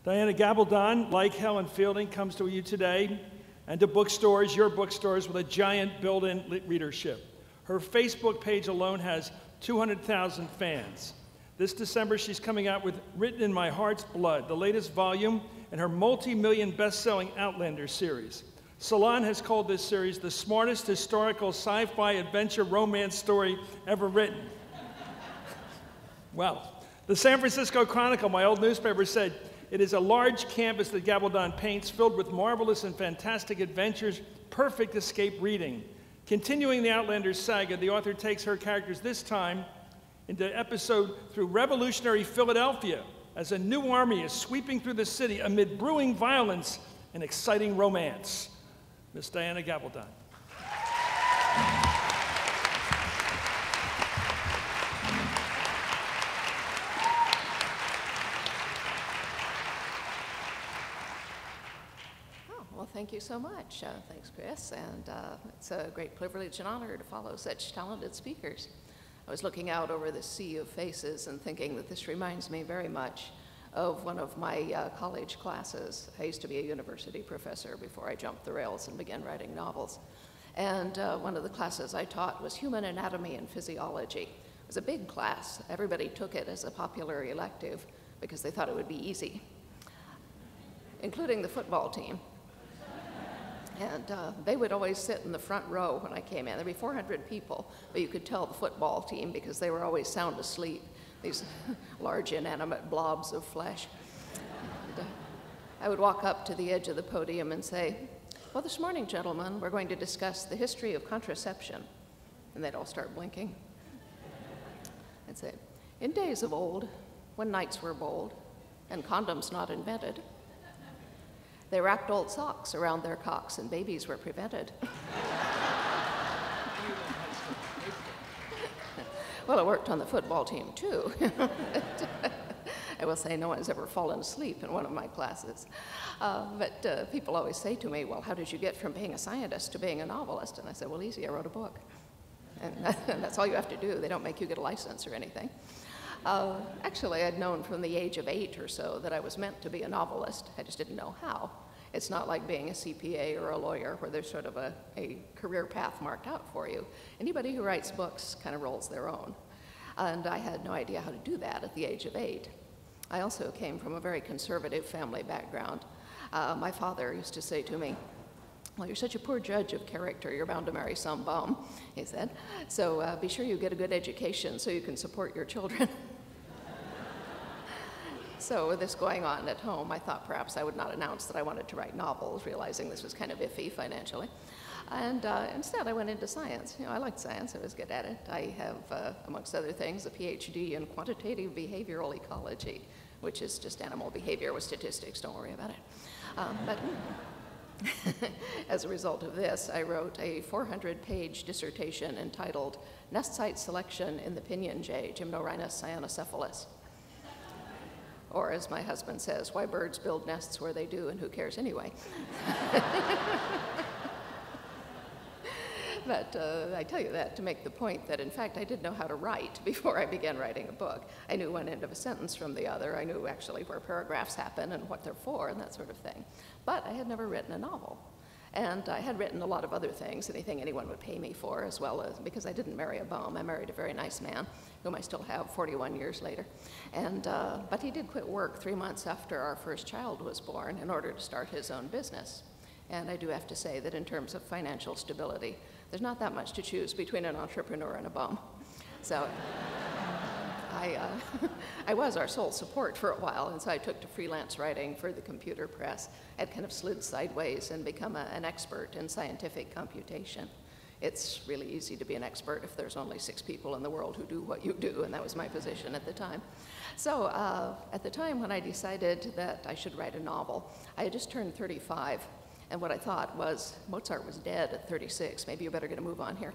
Diana Gabaldon, like Helen Fielding, comes to you today and to bookstores, your bookstores, with a giant built-in readership. Her Facebook page alone has 200,000 fans. This December, she's coming out with Written in My Heart's Blood, the latest volume in her multi-million best-selling Outlander series. Salon has called this series the smartest historical sci-fi adventure romance story ever written. Well, the San Francisco Chronicle, my old newspaper, said, it is a large canvas that Gabaldon paints filled with marvelous and fantastic adventures, perfect escape reading. Continuing the Outlander saga, the author takes her characters this time into episode through revolutionary Philadelphia as a new army is sweeping through the city amid brewing violence and exciting romance. Miss Diana Gabaldon. Well, thank you so much. Thanks, Chris. And it's a great privilege and honor to follow such talented speakers. I was looking out over the sea of faces and thinking that this reminds me very much of one of my college classes. I used to be a university professor before I jumped the rails and began writing novels. And one of the classes I taught was Human Anatomy and Physiology. It was a big class. Everybody took it as a popular elective because they thought it would be easy, including the football team. And they would always sit in the front row when I came in. There'd be 400 people, but you could tell the football team because they were always sound asleep, these large inanimate blobs of flesh. And, I would walk up to the edge of the podium and say, well, this morning, gentlemen, we're going to discuss the history of contraception. And they'd all start blinking. I'd say, in days of old, when knights were bold and condoms not invented, they wrapped old socks around their cocks and babies were prevented. Well, it worked on the football team too. I will say no one has ever fallen asleep in one of my classes. But people always say to me, well, how did you get from being a scientist to being a novelist? And I said, well, easy, I wrote a book. And that's all you have to do. They don't make you get a license or anything. Actually, I'd known from the age of 8 or so that I was meant to be a novelist. I just didn't know how. It's not like being a CPA or a lawyer where there's sort of a career path marked out for you. Anybody who writes books kind of rolls their own. And I had no idea how to do that at the age of 8. I also came from a very conservative family background. My father used to say to me, well, you're such a poor judge of character, you're bound to marry some bum, he said. So be sure you get a good education so you can support your children. So with this going on at home, I thought perhaps I would not announce that I wanted to write novels, realizing this was kind of iffy financially. And instead, I went into science. You know, I liked science. I was good at it. I have, amongst other things, a PhD in quantitative behavioral ecology, which is just animal behavior with statistics. Don't worry about it. But as a result of this, I wrote a 400-page dissertation entitled Nest Site Selection in the Pinyon Jay, Gymnorhinus cyanocephalus. Or as my husband says, why birds build nests where they do and who cares anyway? But I tell you that to make the point that, in fact, I did know how to write before I began writing a book. I knew one end of a sentence from the other. I knew actually where paragraphs happen and what they're for and that sort of thing. But I had never written a novel. And I had written a lot of other things, anything anyone would pay me for, as well as, because I didn't marry a bum. I married a very nice man, whom I still have 41 years later. And, but he did quit work 3 months after our first child was born in order to start his own business. And I do have to say that in terms of financial stability, there's not that much to choose between an entrepreneur and a bum. So I was our sole support for a while, and so I took to freelance writing for the computer press. I'd kind of slid sideways and become an expert in scientific computation. It's really easy to be an expert if there's only 6 people in the world who do what you do, and that was my position at the time. So at the time when I decided that I should write a novel, I had just turned 35. And what I thought was, Mozart was dead at 36. Maybe you better get a move on here.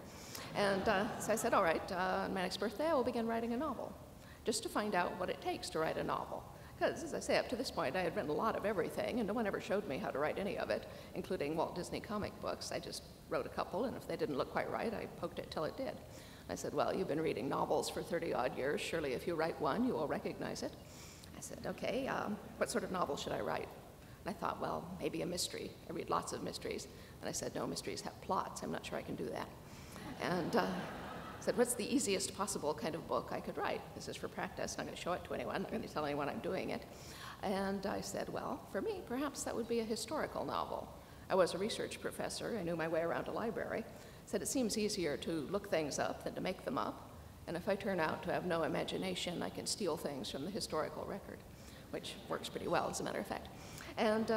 And so I said, all right, on my next birthday, I will begin writing a novel, just to find out what it takes to write a novel. Because, as I say, up to this point, I had written a lot of everything, and no one ever showed me how to write any of it, including Walt Disney comic books. I just wrote a couple, and if they didn't look quite right, I poked it till it did. I said, well, you've been reading novels for 30-odd years. Surely if you write one, you will recognize it. I said, okay, what sort of novel should I write? And I thought, well, maybe a mystery. I read lots of mysteries. And I said, no, mysteries have plots. I'm not sure I can do that. And I said, what's the easiest possible kind of book I could write? This is for practice. I'm not going to show it to anyone. I'm not going to tell anyone I'm doing it. And I said, well, for me, perhaps that would be a historical novel. I was a research professor. I knew my way around a library. I said, it seems easier to look things up than to make them up. And if I turn out to have no imagination, I can steal things from the historical record, which works pretty well, as a matter of fact. And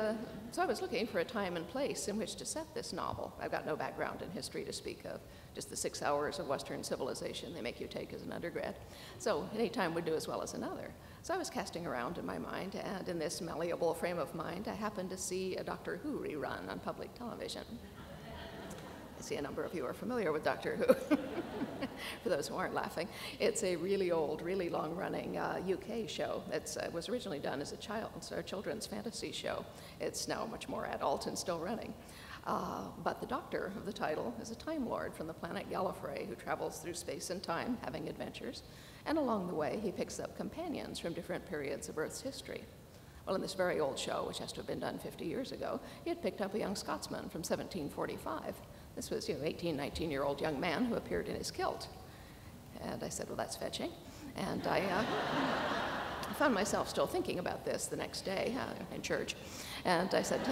so I was looking for a time and place in which to set this novel. I've got no background in history to speak of, just the 6 hours of Western civilization they make you take as an undergrad. So any time would do as well as another. So I was casting around in my mind, and in this malleable frame of mind, I happened to see a Doctor Who rerun on public television. I see a number of you are familiar with Doctor Who. For those who aren't laughing, it's a really old, really long-running UK show. It was originally done as a children's fantasy show. It's now much more adult and still running. But the Doctor of the title is a Time Lord from the planet Gallifrey who travels through space and time, having adventures. And along the way, he picks up companions from different periods of Earth's history. Well, in this very old show, which has to have been done 50 years ago, he had picked up a young Scotsman from 1745. This was, 18, 19-year-old young man who appeared in his kilt. And I said, well, that's fetching. And I found myself still thinking about this the next day in church. And I said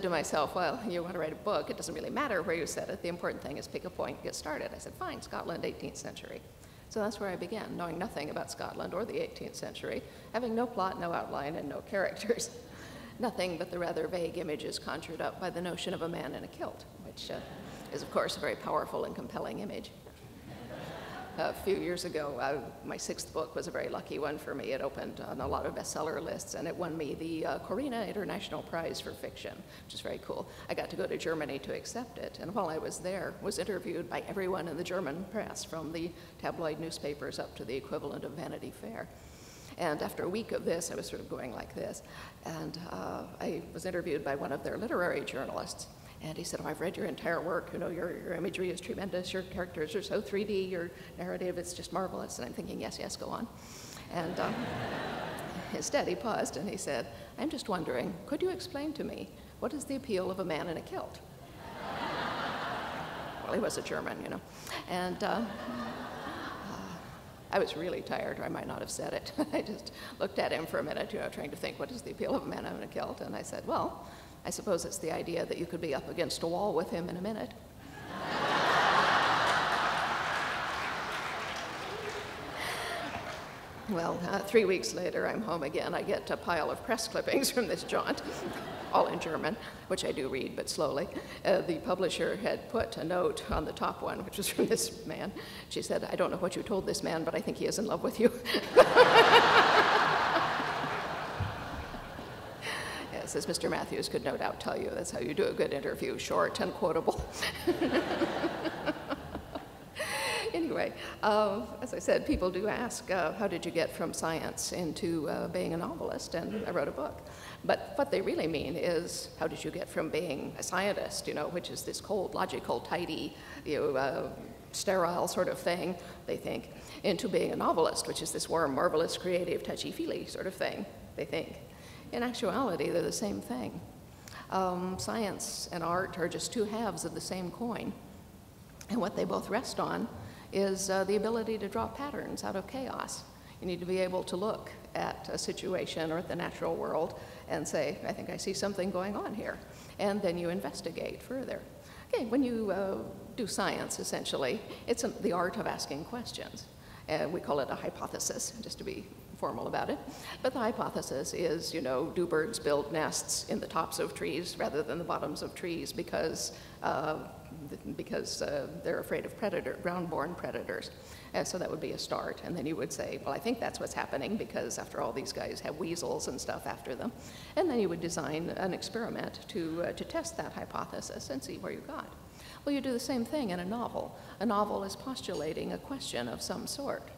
to myself, well, you want to write a book, it doesn't really matter where you set it. The important thing is pick a point and get started. I said, fine, Scotland, 18th century. So that's where I began, knowing nothing about Scotland or the 18th century, having no plot, no outline, and no characters. Nothing but the rather vague images conjured up by the notion of a man in a kilt, which is, of course, a very powerful and compelling image. A few years ago, my 6th book was a very lucky one for me. It opened on a lot of bestseller lists, and it won me the Corina International Prize for Fiction, which is very cool. I got to go to Germany to accept it, and while I was there, was interviewed by everyone in the German press, from the tabloid newspapers up to the equivalent of Vanity Fair. And after a week of this, I was sort of going like this, and I was interviewed by one of their literary journalists. And he said, oh, I've read your entire work. Your imagery is tremendous. Your characters are so 3D. Your narrative is just marvelous. And I'm thinking, yes, yes, go on. And instead, he paused and he said, I'm just wondering, could you explain to me what is the appeal of a man in a kilt? Well, he was a German, And I was really tired, or I might not have said it. I just looked at him for a minute, trying to think, what is the appeal of a man in a kilt? And I said, well, I suppose it's the idea that you could be up against a wall with him in a minute. Well, 3 weeks later, I'm home again. I get a pile of press clippings from this jaunt, all in German, which I do read, but slowly. The publisher had put a note on the top one, which was from this man. She said, I don't know what you told this man, but I think he is in love with you. Yes, as Mr. Matthews could no doubt tell you, that's how you do a good interview, short and quotable. Anyway, as I said, people do ask, how did you get from science into being a novelist? And I wrote a book. But what they really mean is, how did you get from being a scientist, which is this cold, logical, tidy, sterile sort of thing, they think, into being a novelist, which is this warm, marvelous, creative, touchy-feely sort of thing, they think. In actuality, they're the same thing. Science and art are just two halves of the same coin. And what they both rest on is the ability to draw patterns out of chaos. You need to be able to look at a situation or at the natural world and say, I think I see something going on here. And then you investigate further. Okay, when you do science, essentially, it's the art of asking questions. We call it a hypothesis, just to be formal about it. But the hypothesis is, do birds build nests in the tops of trees rather than the bottoms of trees because they're afraid of ground-born predators. And so that would be a start. And then you would say, well, I think that's what's happening because, after all, these guys have weasels and stuff after them. And then you would design an experiment to test that hypothesis and see where you got. Well, you do the same thing in a novel. A novel is postulating a question of some sort.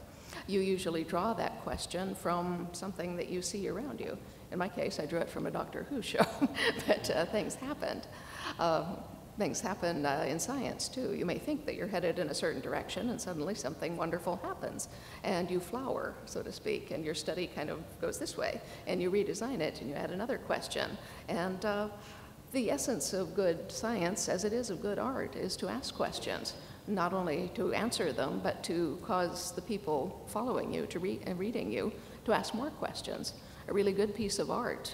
You usually draw that question from something that you see around you. In my case, I drew it from a Doctor Who show, but things happened. things happen in science, too. You may think that you're headed in a certain direction, and suddenly something wonderful happens, and you flower, so to speak, and your study kind of goes this way, and you redesign it, and you add another question. And the essence of good science, as it is of good art, is to ask questions, not only to answer them, but to cause the people following you, and reading you, to ask more questions. A really good piece of art,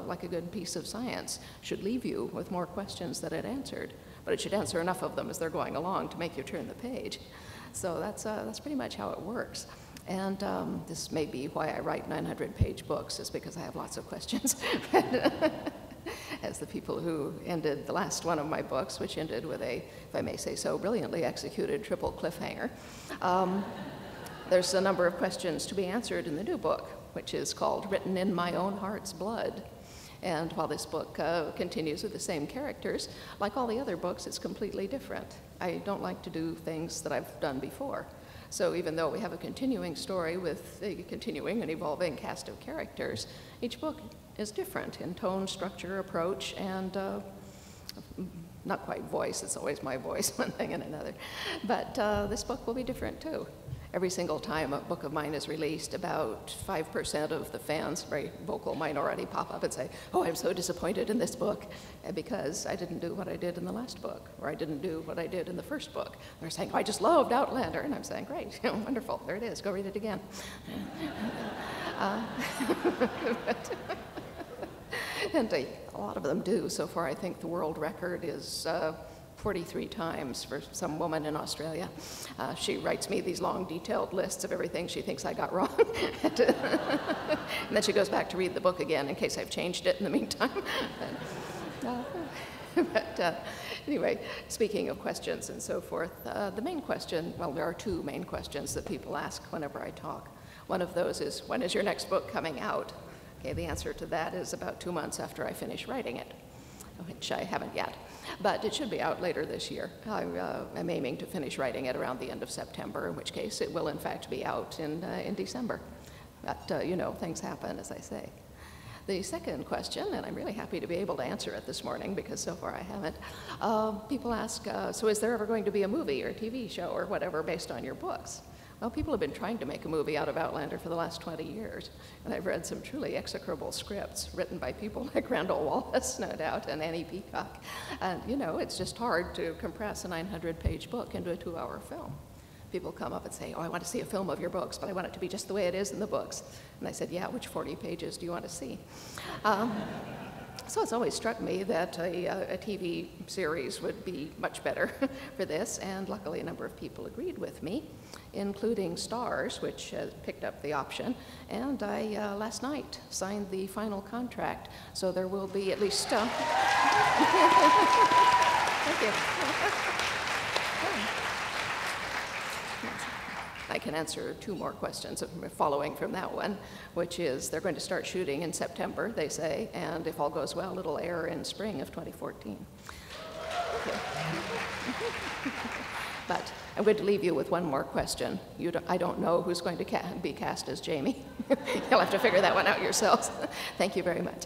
like a good piece of science, should leave you with more questions than it answered, but it should answer enough of them as they're going along to make you turn the page. So that's pretty much how it works. And this may be why I write 900-page books, is because I have lots of questions. As the people who ended the last one of my books, which ended with a, if I may say so, brilliantly executed triple cliffhanger. There's a number of questions to be answered in the new book, which is called Written in My Own Heart's Blood. And while this book continues with the same characters, like all the other books, it's completely different. I don't like to do things that I've done before. So even though we have a continuing story with a continuing and evolving cast of characters, each book is different in tone, structure, approach, and not quite voice. It's always my voice, one thing and another. But this book will be different too. Every single time a book of mine is released, about 5% of the fans, very vocal minority, pop up and say, "Oh, I'm so disappointed in this book because I didn't do what I did in the last book, or I didn't do what I did in the first book." They're saying, "Oh, I just loved Outlander," and I'm saying, "Great, wonderful, there it is, go read it again." And a lot of them do. So far, I think the world record is 43 times for some woman in Australia. She writes me these long, detailed lists of everything she thinks I got wrong. And then she goes back to read the book again in case I've changed it in the meantime. Anyway, speaking of questions and so forth, the main question, well, there are two main questions that people ask whenever I talk. One of those is, when is your next book coming out? Okay, the answer to that is about 2 months after I finish writing it, which I haven't yet. But it should be out later this year. I'm aiming to finish writing it around the end of September, in which case it will in fact be out in December. But you know, things happen, as I say. The second question, and I'm really happy to be able to answer it this morning because so far I haven't, people ask, so is there ever going to be a movie or a TV show or whatever based on your books? Well, people have been trying to make a movie out of Outlander for the last 20 years, and I've read some truly execrable scripts written by people like Randall Wallace, no doubt, and Annie Peacock. And, you know, it's just hard to compress a 900-page book into a 2-hour film. People come up and say, "Oh, I want to see a film of your books, but I want it to be just the way it is in the books." And I said, "Yeah, which 40 pages do you want to see?" So it's always struck me that a TV series would be much better for this, and luckily a number of people agreed with me, including Starz, which picked up the option, and I last night signed the final contract, so there will be at least... Thank you. I can answer 2 more questions following from that one, which is they're going to start shooting in September, they say, and if all goes well, it'll air in spring of 2014. Okay. But I'm going to leave you with one more question. I don't know who's going to be cast as Jamie. You'll have to figure that one out yourselves. Thank you very much.